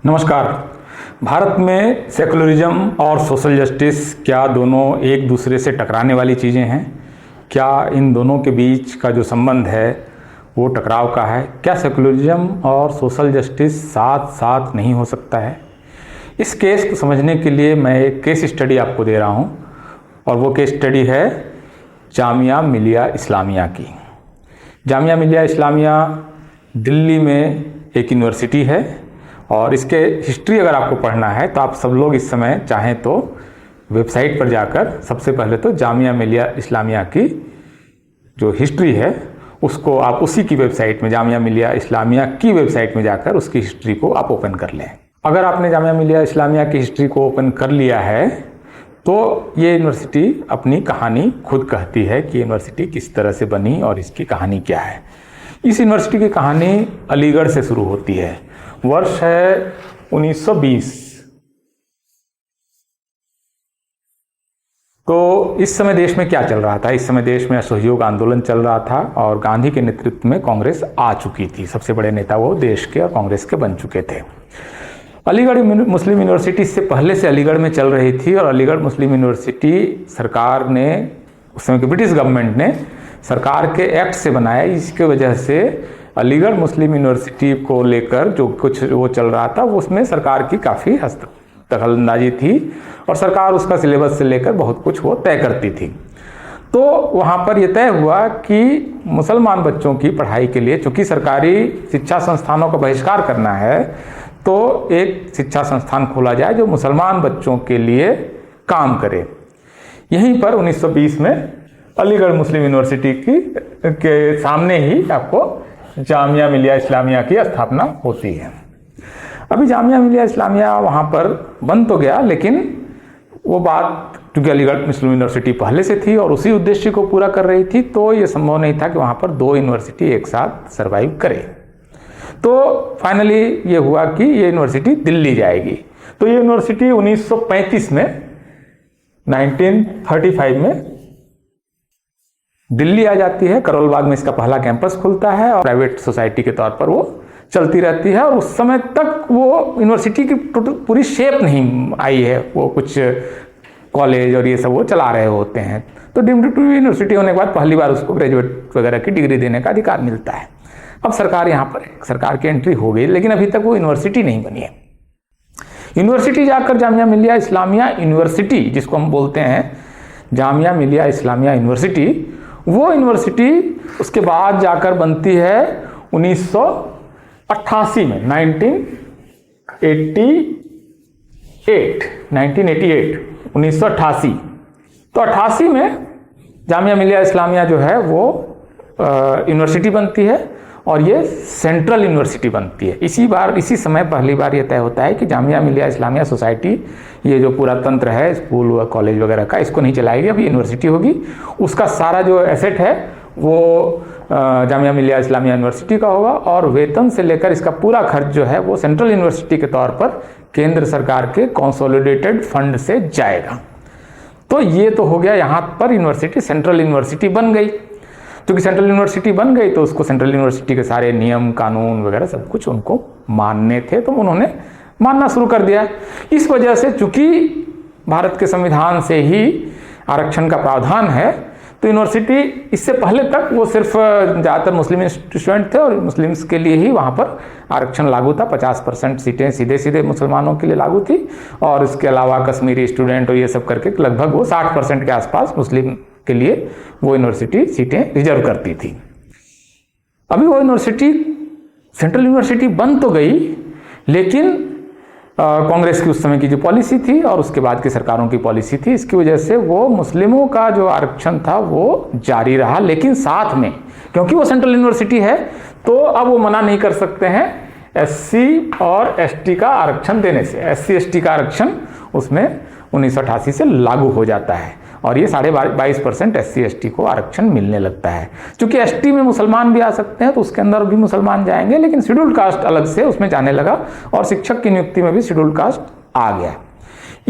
नमस्कार। भारत में सेकुलरिज्म और सोशल जस्टिस क्या दोनों एक दूसरे से टकराने वाली चीज़ें हैं? क्या इन दोनों के बीच का जो संबंध है वो टकराव का है? क्या सेकुलरिज्म और सोशल जस्टिस साथ साथ नहीं हो सकता है? इस केस को समझने के लिए मैं एक केस स्टडी आपको दे रहा हूँ और वो केस स्टडी है जामिया मिलिया इस्लामिया की। जामिया मिलिया इस्लामिया दिल्ली में एक यूनिवर्सिटी है और इसके हिस्ट्री अगर आपको पढ़ना है तो आप सब लोग इस समय चाहें तो वेबसाइट पर जाकर सबसे पहले तो जामिया मिलिया इस्लामिया की जो हिस्ट्री है उसको आप उसी की वेबसाइट में, जामिया मिलिया इस्लामिया की वेबसाइट में जाकर उसकी हिस्ट्री को आप ओपन कर लें। अगर आपने जामिया मिलिया इस्लामिया की हिस्ट्री को ओपन कर लिया है तो ये यूनिवर्सिटी अपनी कहानी खुद कहती है कि यूनिवर्सिटी किस तरह से बनी और इसकी कहानी क्या है। इस यूनिवर्सिटी की कहानी अलीगढ़ से शुरू होती है। वर्ष है 1920। तो इस समय देश में क्या चल रहा था? इस समय देश में असहयोग आंदोलन चल रहा था और गांधी के नेतृत्व में कांग्रेस आ चुकी थी। सबसे बड़े नेता वो देश के और कांग्रेस के बन चुके थे। अलीगढ़ मुस्लिम यूनिवर्सिटी इससे पहले से अलीगढ़ में चल रही थी और अलीगढ़ मुस्लिम यूनिवर्सिटी सरकार ने, उस समय की ब्रिटिश गवर्नमेंट ने सरकार के एक्ट से बनाया। इसके वजह से अलीगढ़ मुस्लिम यूनिवर्सिटी को लेकर जो कुछ वो चल रहा था वो उसमें सरकार की काफ़ी दखलंदाजी थी और सरकार उसका सिलेबस से लेकर बहुत कुछ वो तय करती थी। तो वहाँ पर यह तय हुआ कि मुसलमान बच्चों की पढ़ाई के लिए, चूँकि सरकारी शिक्षा संस्थानों का बहिष्कार करना है, तो एक शिक्षा संस्थान खोला जाए जो मुसलमान बच्चों के लिए काम करे। यहीं पर 1920 में अलीगढ़ मुस्लिम यूनिवर्सिटी के सामने ही आपको जामिया मिलिया इस्लामिया की स्थापना होती है। अभी जामिया मिलिया इस्लामिया वहाँ पर बन तो गया, लेकिन वो बात क्योंकि अलीगढ़ मुस्लिम यूनिवर्सिटी पहले से थी और उसी उद्देश्य को पूरा कर रही थी, तो ये संभव नहीं था कि वहाँ पर दो यूनिवर्सिटी एक साथ सरवाइव करे। तो फाइनली ये हुआ कि ये यूनिवर्सिटी दिल्ली जाएगी। तो ये यूनिवर्सिटी 1935 में, 1935 में दिल्ली आ जाती है। करोल बाग में इसका पहला कैंपस खुलता है और प्राइवेट सोसाइटी के तौर पर वो चलती रहती है और उस समय तक वो यूनिवर्सिटी की पूरी शेप नहीं आई है। वो कुछ कॉलेज और ये सब वो चला रहे होते हैं। तो डीम्ड टू यूनिवर्सिटी होने के बाद पहली बार उसको ग्रेजुएट वगैरह की डिग्री देने का अधिकार मिलता है। अब सरकार यहाँ पर सरकार की एंट्री हो गई, लेकिन अभी तक वो यूनिवर्सिटी नहीं बनी है। यूनिवर्सिटी जाकर जामिया मिलिया इस्लामिया यूनिवर्सिटी, जिसको हम बोलते हैं जामिया मिलिया इस्लामिया यूनिवर्सिटी, वो यूनिवर्सिटी उसके बाद जाकर बनती है 1988 में, 1988। तो 88 में जामिया मिलिया इस्लामिया जो है वो यूनिवर्सिटी बनती है और ये सेंट्रल यूनिवर्सिटी बनती है। इसी समय पहली बार ये तय होता है कि जामिया मिलिया इस्लामिया सोसाइटी, ये जो पूरा तंत्र है स्कूल व कॉलेज वगैरह का, इसको नहीं चलाएगी, अभी यूनिवर्सिटी होगी। उसका सारा जो एसेट है वो जामिया मिलिया इस्लामिया यूनिवर्सिटी का होगा और वेतन से लेकर इसका पूरा खर्च जो है वो सेंट्रल यूनिवर्सिटी के तौर पर केंद्र सरकार के कंसोलिडेटेड फंड से जाएगा। तो ये तो हो गया, यहाँ पर यूनिवर्सिटी सेंट्रल यूनिवर्सिटी बन गई। क्योंकि सेंट्रल यूनिवर्सिटी बन गई तो उसको सेंट्रल यूनिवर्सिटी के सारे नियम कानून वगैरह सब कुछ उनको मानने थे, तो उन्होंने मानना शुरू कर दिया। इस वजह से चूंकि भारत के संविधान से ही आरक्षण का प्रावधान है, तो यूनिवर्सिटी इससे पहले तक वो सिर्फ ज़्यादातर मुस्लिम स्टूडेंट थे और मुस्लिम्स के लिए ही वहाँ पर आरक्षण लागू था। 50% सीटें सीधे मुसलमानों के लिए लागू थी और इसके अलावा कश्मीरी स्टूडेंट और ये सब करके लगभग वो 60% के आसपास मुस्लिम के लिए वो यूनिवर्सिटी सीटें रिजर्व करती थी। अभी वो यूनिवर्सिटी सेंट्रल यूनिवर्सिटी बन तो गई, लेकिन कांग्रेस की उस समय की जो पॉलिसी थी और उसके बाद की सरकारों की पॉलिसी थी, इसकी वजह से वो मुस्लिमों का जो आरक्षण था वो जारी रहा। लेकिन साथ में, क्योंकि वो सेंट्रल यूनिवर्सिटी है, तो अब वो मना नहीं कर सकते हैं एससी और एसटी का आरक्षण देने से। एससी एसटी का आरक्षण उसमें 1988 से लागू हो जाता है और ये 22.5% एससी एसटी को आरक्षण मिलने लगता है। क्योंकि एसटी में मुसलमान भी आ सकते हैं तो उसके अंदर भी मुसलमान जाएंगे, लेकिन शेड्यूल्ड कास्ट अलग से उसमें जाने लगा और शिक्षक की नियुक्ति में भी शेड्यूल्ड कास्ट आ गया।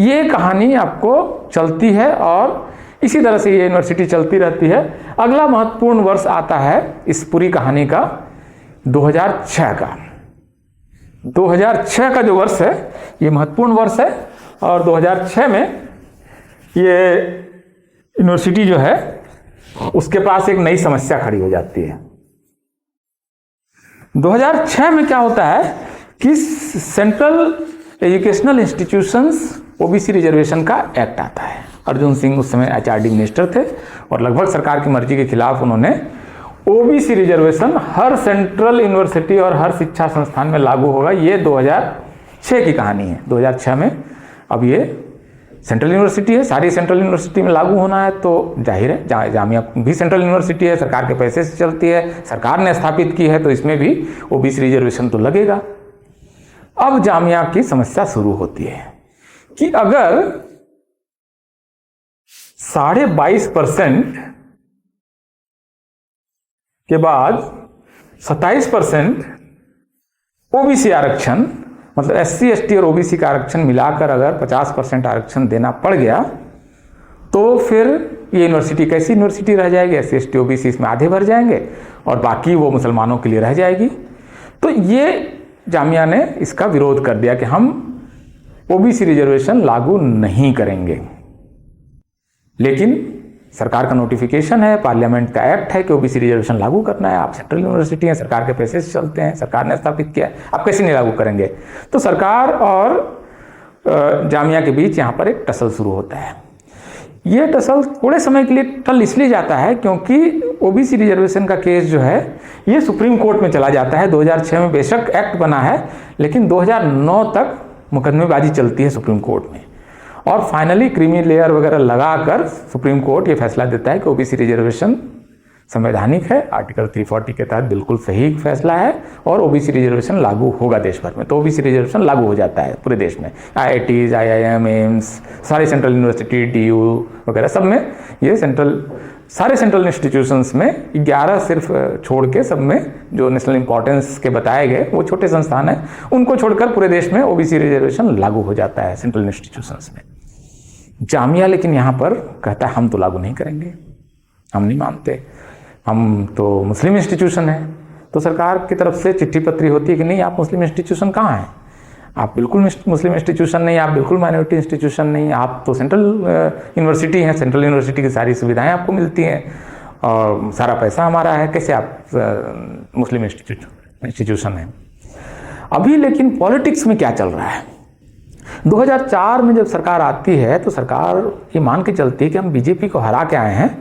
ये कहानी आपको चलती है और इसी तरह से ये यूनिवर्सिटी चलती रहती है। अगला महत्वपूर्ण वर्ष आता है इस पूरी कहानी का 2006 का। 2006 का जो वर्ष है ये महत्वपूर्ण वर्ष है, और 2006 में ये यूनिवर्सिटी जो है उसके पास एक नई समस्या खड़ी हो जाती है। 2006 में क्या होता है कि central educational institutions OBC reservation का एक्ट आता है। अर्जुन सिंह उस समय एचआरडी मिनिस्टर थे और लगभग सरकार की मर्जी के खिलाफ उन्होंने ओबीसी रिजर्वेशन हर सेंट्रल यूनिवर्सिटी और हर शिक्षा संस्थान में लागू होगा। ये 2006 की कहानी है। 2006 में अब ये सेंट्रल यूनिवर्सिटी है, सारी सेंट्रल यूनिवर्सिटी में लागू होना है, तो जाहिर है जामिया भी सेंट्रल यूनिवर्सिटी है, सरकार के पैसे से चलती है, सरकार ने स्थापित की है, तो इसमें भी ओबीसी रिजर्वेशन तो लगेगा। अब जामिया की समस्या शुरू होती है कि अगर 22.5% के बाद 27% ओबीसी आरक्षण, मतलब एससी एसटी और ओबीसी का आरक्षण मिलाकर अगर 50% आरक्षण देना पड़ गया तो फिर ये यूनिवर्सिटी कैसी यूनिवर्सिटी रह जाएगी? एससी एसटी ओबीसी इसमें आधे भर जाएंगे और बाकी वो मुसलमानों के लिए रह जाएगी। तो ये जामिया ने इसका विरोध कर दिया कि हम ओबीसी रिजर्वेशन लागू नहीं करेंगे। लेकिन सरकार का नोटिफिकेशन है, पार्लियामेंट का एक्ट है कि ओबीसी रिजर्वेशन लागू करना है। आप सेंट्रल यूनिवर्सिटी हैं, सरकार के पैसे से चलते हैं, सरकार ने स्थापित किया है, आप कैसे नहीं लागू करेंगे? तो सरकार और जामिया के बीच यहाँ पर एक टसल शुरू होता है। ये टसल थोड़े समय के लिए टल इसलिए जाता है क्योंकि ओबीसी रिजर्वेशन का केस जो है ये सुप्रीम कोर्ट में चला जाता है। 2006 में बेशक एक्ट बना है, लेकिन 2009 तक मुकदमेबाजी चलती है सुप्रीम कोर्ट में, और फाइनली क्रीमी लेयर वगैरह लगाकर सुप्रीम कोर्ट ये फैसला देता है कि ओबीसी रिजर्वेशन संवैधानिक है, आर्टिकल 340 के तहत बिल्कुल सही फैसला है और ओबीसी रिजर्वेशन लागू होगा देश भर में। तो ओबीसी रिजर्वेशन लागू हो जाता है पूरे देश में, आईआईटीज, आईआईएम, एम्स, सारे सेंट्रल यूनिवर्सिटी, डीयू वगैरह सब में ये सारे सेंट्रल इंस्टीट्यूशंस में 11 सिर्फ छोड़ के सब में जो नेशनल इंपॉर्टेंस के बताए गए वो छोटे संस्थान हैं, उनको छोड़कर पूरे देश में ओबीसी रिजर्वेशन लागू हो जाता है सेंट्रल इंस्टीट्यूशंस में। जामिया लेकिन यहाँ पर कहता है हम तो लागू नहीं करेंगे, हम नहीं मानते, हम तो मुस्लिम इंस्टीट्यूशन है। तो सरकार की तरफ से चिट्ठी पत्री होती है कि नहीं, आप मुस्लिम इंस्टीट्यूशन कहाँ हैं? आप बिल्कुल मुस्लिम इंस्टीट्यूशन नहीं, आप बिल्कुल माइनॉरिटी इंस्टीट्यूशन नहीं, आप तो सेंट्रल यूनिवर्सिटी हैं, सेंट्रल यूनिवर्सिटी की सारी सुविधाएं आपको मिलती हैं और सारा पैसा हमारा है, कैसे आप मुस्लिम इंस्टीट्यूशन हैं? अभी लेकिन पॉलिटिक्स में क्या चल रहा है? 2004 में जब सरकार आती है तो सरकार ये मान के चलती है कि हम बीजेपी को हरा के आए हैं,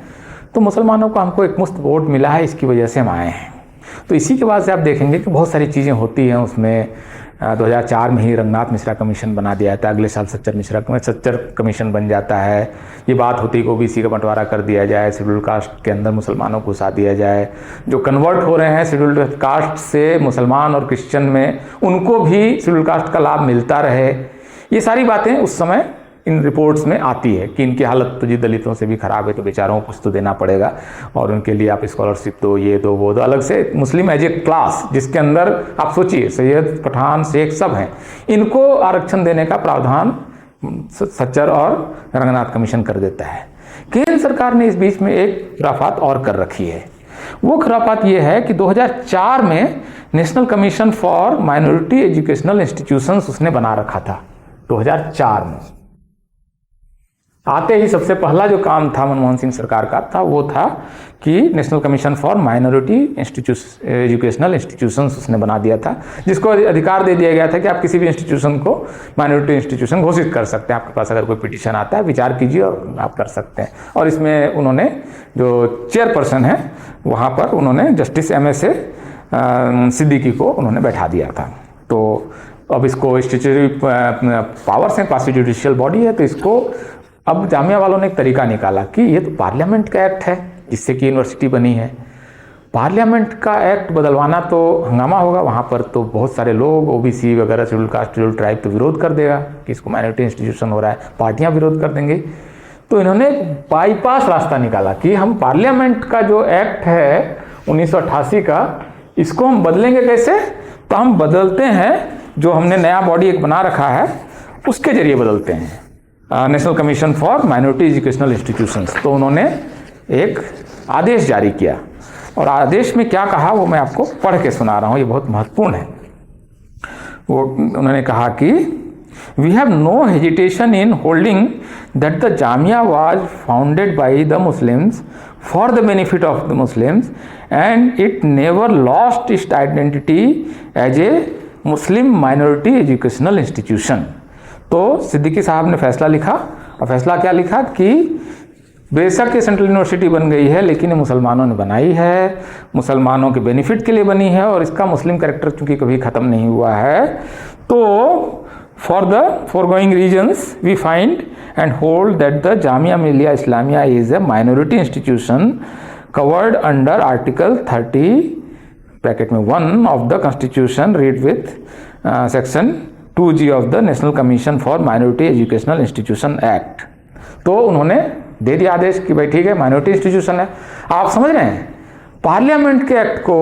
तो मुसलमानों को हमको एक मुफ्त वोट मिला है, इसकी वजह से हम आए हैं। तो इसी के बाद से आप देखेंगे कि बहुत सारी चीज़ें होती हैं उसमें। 2004 में ही रंगनाथ मिश्रा कमीशन बना दिया था, अगले साल सच्चर कमीशन बन जाता है। ये बात होती है कि ओबीसी का बंटवारा कर दिया जाए, शेड्यूल कास्ट के अंदर मुसलमानों को घुसा दिया जाए, जो कन्वर्ट हो रहे हैं शेड्यूल कास्ट से मुसलमान और क्रिश्चियन में, उनको भी शेड्यूल कास्ट का लाभ मिलता रहे। ये सारी बातें उस समय इन रिपोर्ट्स में आती है कि इनकी हालत तो जी दलितों से भी खराब है, तो बेचारों को कुछ तो देना पड़ेगा और उनके लिए आप स्कॉलरशिप दो, ये दो, वो दो। अलग से मुस्लिम एज ए क्लास जिसके अंदर आप सोचिए सैयद, पठान, शेख सब हैं, इनको आरक्षण देने का प्रावधान सच्चर और रंगनाथ कमीशन कर देता है। केंद्र सरकार ने इस बीच में एक खुराफात और कर रखी है। वो खुराफात ये है कि 2004 में national commission for minority educational institutions उसने बना रखा था। 2004 में आते ही सबसे पहला जो काम था मनमोहन सिंह सरकार का था वो था कि national commission for minority educational institutions उसने बना दिया था, जिसको अधिकार दे दिया गया था कि आप किसी भी इंस्टीट्यूशन को माइनॉरिटी इंस्टीट्यूशन घोषित कर सकते हैं। आपके पास अगर कोई पिटीशन आता है विचार कीजिए और आप कर सकते हैं। और इसमें उन्होंने जो चेयरपर्सन है वहाँ पर उन्होंने जस्टिस MSA सिद्दीकी को उन्होंने बैठा दिया था। तो अब इसको स्टैट्यूटरी पावर्स हैं, क्वासी जुडिशियल बॉडी है, तो इसको अब जामिया वालों ने एक तरीका निकाला कि ये तो पार्लियामेंट का एक्ट है जिससे कि यूनिवर्सिटी बनी है, पार्लियामेंट का एक्ट बदलवाना तो हंगामा होगा, वहाँ पर तो बहुत सारे लोग ओबीसी वगैरह शेड्यूल कास्ट शेड्यूल ट्राइब तो विरोध कर देगा कि इसको माइनॉरिटी इंस्टीट्यूशन हो रहा है, पार्टियाँ विरोध कर देंगी। तो इन्होंने बाईपास रास्ता निकाला कि हम पार्लियामेंट का जो एक्ट है 1988 का, इसको हम बदलेंगे कैसे? तो हम बदलते हैं, जो हमने नया बॉडी एक बना रखा है उसके जरिए बदलते हैं, national commission for minority educational institutions. तो उन्होंने एक आदेश जारी किया और आदेश में क्या कहा वो मैं आपको पढ़ के सुना रहा हूँ, ये बहुत महत्वपूर्ण है। वो उन्होंने कहा कि we have no hesitation in holding that the Jamia was founded by the Muslims for the benefit of the Muslims and it never lost its identity as a Muslim minority educational institution. तो सिद्दीकी साहब ने फैसला लिखा, और फैसला क्या लिखा कि बेशक ये सेंट्रल यूनिवर्सिटी बन गई है, लेकिन ये मुसलमानों ने बनाई है, मुसलमानों के बेनिफिट के लिए बनी है, और इसका मुस्लिम कैरेक्टर चूंकि कभी ख़त्म नहीं हुआ है, तो for the foregoing reasons we find and hold that the Jamia Millia Islamia is a minority institution covered under Article 30 bracket में 1 of the Constitution read with section 2G of the National Commission for Minority Educational Institution Act। तो उन्होंने दे दिया आदेश कि भाई ठीक है, minority institution है। आप समझ रहे हैं, पार्लियामेंट के एक्ट को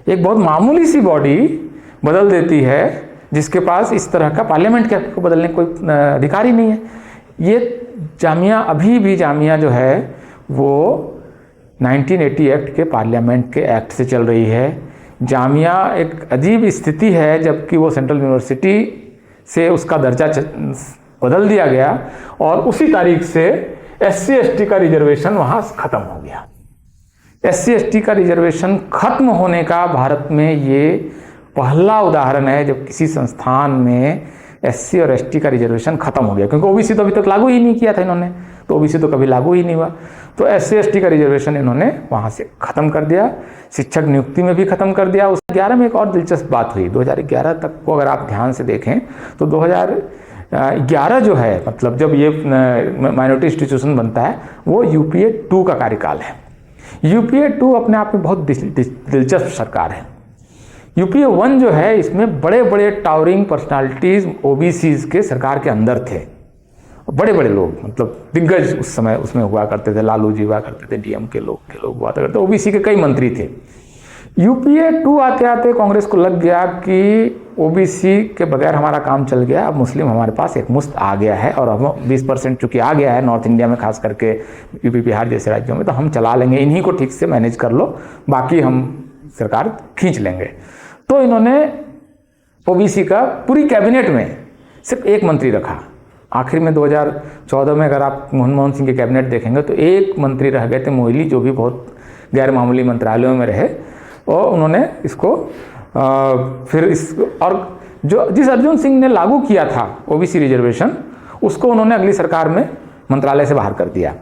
एक बहुत मामूली सी बॉडी बदल देती है, जिसके पास इस तरह का पार्लियामेंट के एक्ट को बदलने कोई अधिकार ही नहीं है। ये जामिया, अभी भी जामिया जो है वो 1980 एक्ट के पार्लियामेंट के एक्ट से चल रही है। जामिया एक अजीब स्थिति है, जबकि वो सेंट्रल यूनिवर्सिटी से उसका दर्जा बदल दिया गया, और उसी तारीख से SC/ST का रिजर्वेशन वहाँ ख़त्म हो गया। SC/ST का रिजर्वेशन खत्म होने का भारत में ये पहला उदाहरण है जब किसी संस्थान में SC और ST का रिजर्वेशन खत्म हो गया, क्योंकि OBC तो अभी तक लागू ही नहीं किया था इन्होंने, तो OBC तो कभी लागू ही नहीं हुआ। तो SC/ST का रिजर्वेशन इन्होंने वहाँ से ख़त्म कर दिया, शिक्षक नियुक्ति में भी ख़त्म कर दिया। उस 2011 में एक और दिलचस्प बात हुई, 2011 तक को अगर आप ध्यान से देखें तो 2011 जो है, मतलब जब ये माइनॉरिटी इंस्टीट्यूशन बनता है, वो UPA 2 का कार्यकाल है। UPA 2 अपने आप में बहुत दिलचस्प सरकार है। UPA 1 जो है, इसमें बड़े बड़े टावरिंग पर्सनालिटीज OBCs के सरकार के अंदर थे, बड़े बड़े लोग, मतलब दिग्गज उस समय उसमें हुआ करते थे। लालू जी हुआ करते थे, DM के लोग हुआ करते, OBC के कई मंत्री थे। UPA 2 आते आते कांग्रेस को लग गया कि OBC के बगैर हमारा काम चल गया, अब मुस्लिम हमारे पास एक मुश्त आ गया है, और अब 20% चूंकि आ गया है नॉर्थ इंडिया में, खास करके UP बिहार जैसे राज्यों में, तो हम चला लेंगे, इन्हीं को ठीक से मैनेज कर लो, बाकी हम सरकार खींच लेंगे। तो इन्होंने OBC का पूरी कैबिनेट में सिर्फ एक मंत्री रखा। आखिर में 2014 में अगर आप मनमोहन सिंह के कैबिनेट देखेंगे तो एक मंत्री रह गए थे, मोइली, जो भी बहुत गैर मामूली मंत्रालयों में रहे, और उन्होंने इसको फिर और जो जिस अर्जुन सिंह ने लागू किया था OBC रिजर्वेशन, उसको उन्होंने अगली सरकार में मंत्रालय से बाहर कर दिया।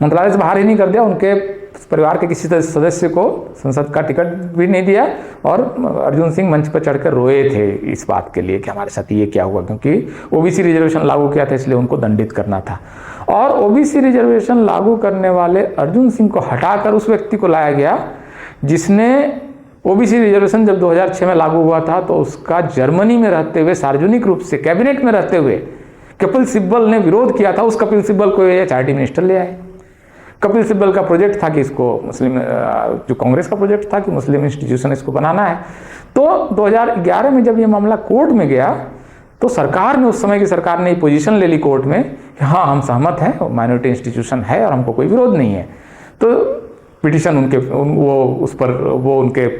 मंत्रालय से बाहर ही नहीं कर दिया, उनके परिवार के किसी सदस्य को संसद का टिकट भी नहीं दिया, और अर्जुन सिंह मंच पर चढ़कर रोए थे इस बात के लिए कि हमारे साथ ये क्या हुआ, क्योंकि OBC रिजर्वेशन लागू किया था, इसलिए उनको दंडित करना था। और OBC रिजर्वेशन लागू करने वाले अर्जुन सिंह को हटाकर उस व्यक्ति को लाया गया जिसने OBC रिजर्वेशन जब 2006 में लागू हुआ था, तो उसका जर्मनी में रहते हुए, सार्वजनिक रूप से कैबिनेट में रहते हुए कपिल सिब्बल ने विरोध किया था। उस कपिल सिब्बल को ये HRD मिनिस्टर ले आए। कपिल सिब्बल का प्रोजेक्ट था कि इसको मुस्लिम, जो कांग्रेस का प्रोजेक्ट था कि मुस्लिम इंस्टीट्यूशन इसको बनाना है। तो 2011 में जब ये मामला कोर्ट में गया, तो सरकार ने, उस समय की सरकार ने पोजीशन ले ली कोर्ट में कि हाँ, हम सहमत हैं, माइनॉरिटी इंस्टीट्यूशन है और हमको कोई विरोध नहीं है। तो पिटीशन उनके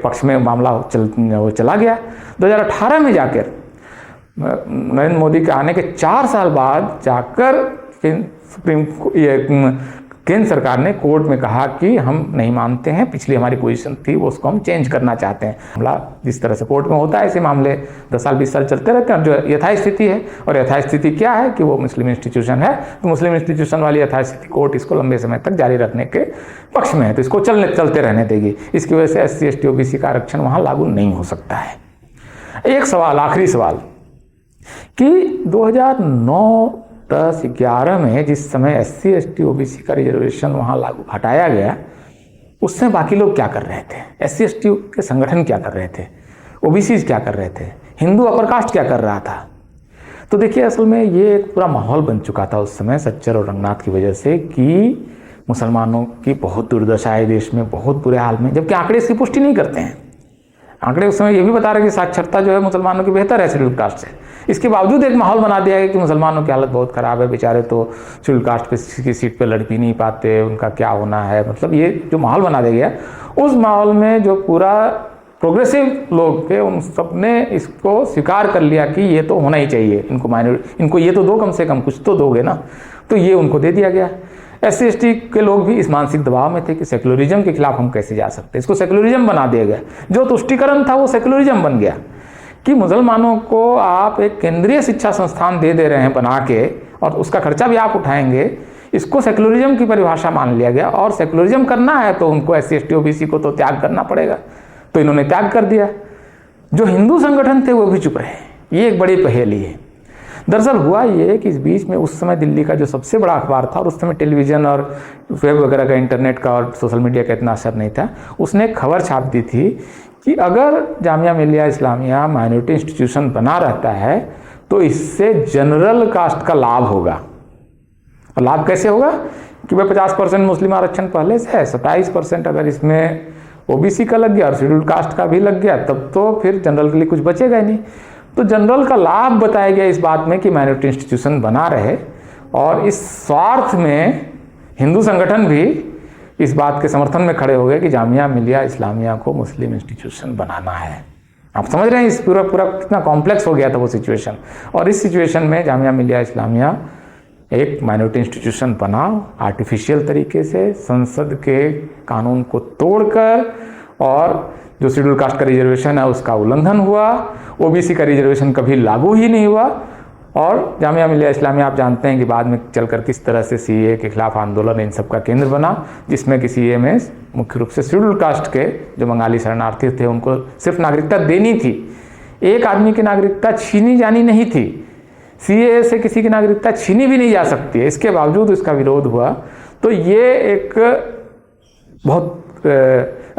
पक्ष में मामला चला गया। 2018 में जाकर नरेंद्र मोदी के आने के 4 साल बाद जाकर केंद्र सरकार ने कोर्ट में कहा कि हम नहीं मानते हैं, पिछली हमारी पोजीशन थी वो, उसको हम चेंज करना चाहते हैं। मामला जिस तरह से कोर्ट में होता है, ऐसे मामले 10 साल 20 साल चलते रहते हैं। जो यथास्थिति है, और यथास्थिति क्या है कि वो मुस्लिम इंस्टीट्यूशन है, तो मुस्लिम इंस्टीट्यूशन वाली यथास्थिति कोर्ट इसको लंबे समय तक जारी रखने के पक्ष में है, तो इसको चलते रहने देगी। इसकी वजह से SC ST OBC का आरक्षण वहाँ लागू नहीं हो सकता है। एक सवाल, आखिरी सवाल, कि 2009-10-11 में जिस समय SC ST OBC का रिजर्वेशन वहाँ लागू हटाया गया, उस समय बाकी लोग क्या कर रहे थे? SC ST के संगठन क्या कर रहे थे? OBCs क्या कर रहे थे? हिंदू अपर कास्ट क्या कर रहा था? तो देखिए, असल में ये एक पूरा माहौल बन चुका था उस समय सच्चर और रंगनाथ की वजह से कि मुसलमानों की बहुत दुर्दशा है देश में, बहुत बुरे हाल में, जबकि आंकड़े इसकी पुष्टि नहीं करते हैं। आंकड़े उस समय ये भी बता रहे कि साक्षरता जो है मुसलमानों की बेहतर है शेड्यूल कास्ट से। इसके बावजूद एक माहौल बना दिया है कि मुसलमानों की हालत बहुत ख़राब है, बेचारे तो शेड्यूल कास्ट पे की सीट पे लड़ भी नहीं पाते, उनका क्या होना है। मतलब ये जो माहौल बना दिया गया, उस माहौल में जो पूरा प्रोग्रेसिव लोग थे, उन सब ने इसको स्वीकार कर लिया कि ये तो होना ही चाहिए, इनको ये तो दो, कम से कम कुछ तो दोगे ना, तो ये उनको दे दिया गया। SC/ST के लोग भी इस मानसिक दबाव में थे कि सेकुलरिज्म के खिलाफ हम कैसे जा सकते हैं, इसको सेकुलरिज्म बना दिया गया। जो तुष्टिकरण था वो सेकुलरिज्म बन गया कि मुसलमानों को आप एक केंद्रीय शिक्षा संस्थान दे रहे हैं बना के, और उसका खर्चा भी आप उठाएंगे, इसको सेकुलरिज्म की परिभाषा मान लिया गया। और सेकुलरिज्म करना है तो उनको SC/ST OBC को तो त्याग करना पड़ेगा, तो इन्होंने त्याग कर दिया। जो हिंदू संगठन थे वो भी चुप रहे। ये एक बड़ी पहेली है। दरअसल हुआ ये कि इस बीच में उस समय दिल्ली का जो सबसे बड़ा अखबार था, और उस समय टेलीविज़न और वेब वगैरह का, इंटरनेट का और सोशल मीडिया का इतना असर नहीं था, उसने एक खबर छाप दी थी कि अगर जामिया मिलिया इस्लामिया माइनॉरिटी इंस्टीट्यूशन बना रहता है तो इससे जनरल कास्ट का लाभ होगा। और लाभ कैसे होगा कि भाई 50% मुस्लिम आरक्षण पहले से है, 27% अगर इसमें OBC का लग गया और शेड्यूल्ड कास्ट का भी लग गया, तब तो फिर जनरल के लिए कुछ बचेगा ही नहीं। तो जनरल का लाभ बताया गया इस बात में कि माइनॉरिटी इंस्टीट्यूशन बना रहे, और इस स्वार्थ में हिंदू संगठन भी इस बात के समर्थन में खड़े हो गए कि जामिया मिलिया इस्लामिया को मुस्लिम इंस्टीट्यूशन बनाना है। आप समझ रहे हैं इस पूरा कितना कॉम्प्लेक्स हो गया था वो सिचुएशन। और इस सिचुएशन में जामिया मिलिया इस्लामिया एक माइनॉरिटी इंस्टीट्यूशन बना, आर्टिफिशियल तरीके से संसद के कानून को तोड़कर, और जो शेड्यूल कास्ट का रिजर्वेशन है उसका उल्लंघन हुआ, OBC का रिजर्वेशन कभी लागू ही नहीं हुआ। और जामिया मिलिया इस्लामिया आप जानते हैं कि बाद में चलकर किस तरह से CAA के खिलाफ आंदोलन इन सब का केंद्र बना, जिसमें कि CAA में मुख्य रूप से शेड्यूल कास्ट के जो बंगाली शरणार्थी थे उनको सिर्फ नागरिकता देनी थी, एक आदमी की नागरिकता छीनी जानी नहीं थी। CAA से किसी की नागरिकता छीनी भी नहीं जा सकती है, इसके बावजूद इसका विरोध हुआ। तो ये एक बहुत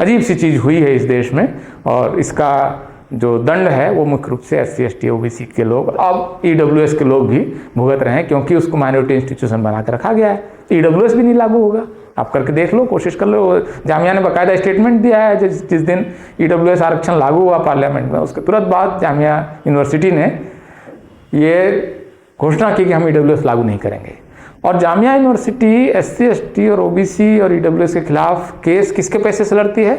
अजीब सी चीज़ हुई है इस देश में, और इसका जो दंड है वो मुख्य रूप से SC/ST OBC के लोग, अब EWS के लोग भी भुगत रहे हैं, क्योंकि उसको माइनॉरिटी इंस्टीट्यूशन बना कर रखा गया है। EWS भी नहीं लागू होगा, आप करके देख लो, कोशिश कर लो। जामिया ने बाकायदा स्टेटमेंट दिया है, जिस दिन EWS आरक्षण लागू हुआ पार्लियामेंट में, उसके तुरंत बाद जामिया यूनिवर्सिटी ने ये घोषणा की कि हम EWS लागू नहीं करेंगे। और जामिया यूनिवर्सिटी SC/ST और OBC और EWS के खिलाफ केस किसके पैसे से लड़ती है?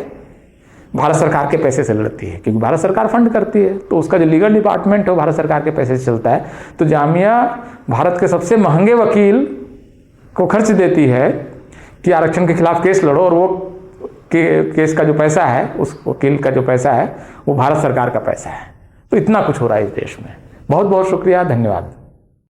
भारत सरकार के पैसे से लड़ती है, क्योंकि भारत सरकार फंड करती है, तो उसका जो लीगल डिपार्टमेंट है वो भारत सरकार के पैसे से चलता है। तो जामिया भारत के सबसे महंगे वकील को खर्च देती है कि आरक्षण के खिलाफ केस लड़ो, और वो केस का जो पैसा है, उस वकील का जो पैसा है वो भारत सरकार का पैसा है। तो इतना कुछ हो रहा है इस देश में। बहुत बहुत शुक्रिया, धन्यवाद।